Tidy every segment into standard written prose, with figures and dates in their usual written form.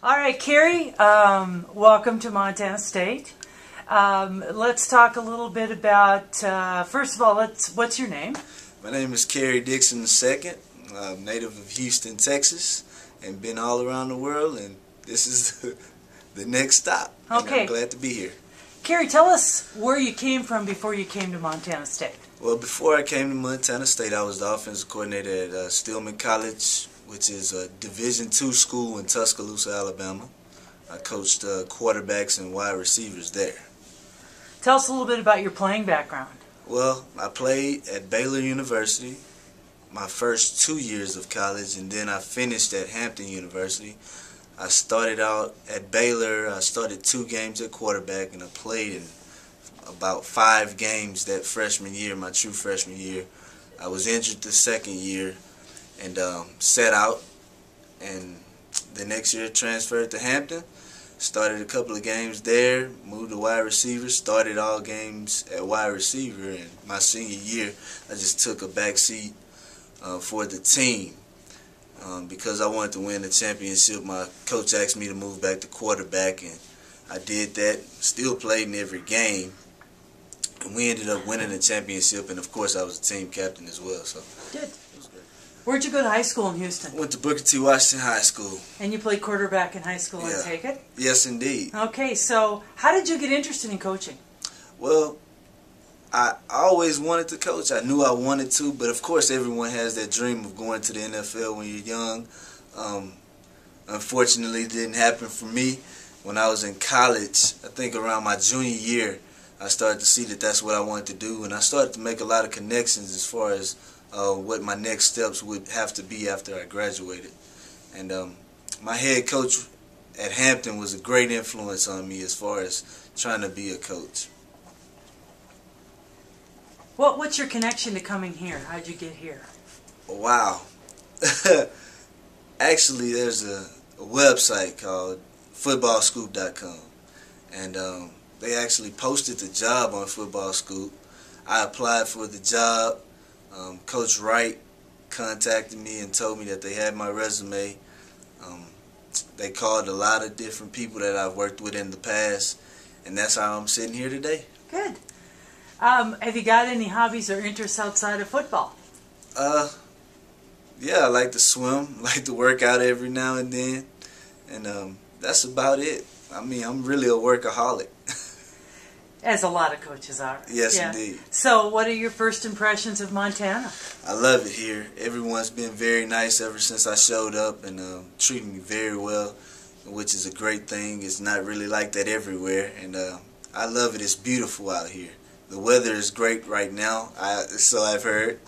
All right, Kerry, welcome to Montana State. Let's talk a little bit about, first of all, what's your name? My name is Kerry Dixon II. I'm native of Houston, Texas, and been all around the world, and this is the next stop. Okay. And I'm glad to be here. Kerry, tell us where you came from before you came to Montana State. Well, before I came to Montana State, I was the offensive coordinator at Stillman College, which is a Division II school in Tuscaloosa, Alabama. I coached quarterbacks and wide receivers there. Tell us a little bit about your playing background. Well, I played at Baylor University my first 2 years of college, and then I finished at Hampton University. I started out at Baylor. I started 2 games at quarterback, and I played in about 5 games that freshman year, my true freshman year. I was injured the second year and sat out, and the next year transferred to Hampton. Started a couple of games there, moved to wide receiver, started all games at wide receiver, and my senior year I just took a back seat for the team. Because I wanted to win the championship, my coach asked me to move back to quarterback, and I did that, still played in every game, and we ended up winning the championship, and of course I was the team captain as well. So Good. Where'd you go to high school in Houston? Went to Booker T. Washington High School. And you played quarterback in high school, I take it? Yes, indeed. Okay, so how did you get interested in coaching? Well, I always wanted to coach. I knew I wanted to, but of course everyone has that dream of going to the NFL when you're young. Unfortunately, it didn't happen for me. When I was in college, I think around my junior year, I started to see that that's what I wanted to do, and I started to make a lot of connections as far as what my next steps would have to be after I graduated. And my head coach at Hampton was a great influence on me as far as trying to be a coach. What's your connection to coming here? How'd you get here? Wow. Actually, there's a website called footballscoop.com, and they actually posted the job on Football Scoop. I applied for the job. Coach Wright contacted me and told me that they had my resume. They called a lot of different people that I've worked with in the past, and that's how I'm sitting here today. Good. Have you got any hobbies or interests outside of football? Yeah, I like to swim, like to work out every now and then, and that's about it. I mean, I'm really a workaholic. As a lot of coaches are. Yes, indeed. So what are your first impressions of Montana? I love it here. Everyone's been very nice ever since I showed up, and treating me very well, which is a great thing. It's not really like that everywhere, and I love it. It's beautiful out here. The weather is great right now, so I've heard,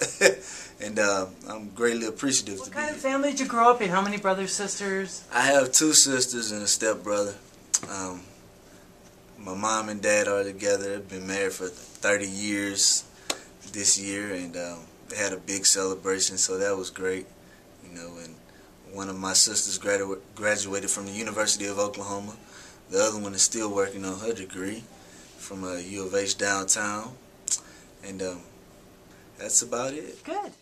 and I'm greatly appreciative to be here. What kind of family did you grow up in? How many brothers, sisters? I have 2 sisters and a stepbrother. My mom and dad are together. They've been married for 30 years this year, and they had a big celebration, so that was great. You know, and one of my sisters graduated from the University of Oklahoma. The other one is still working on her degree from U of H downtown, and that's about it. Good.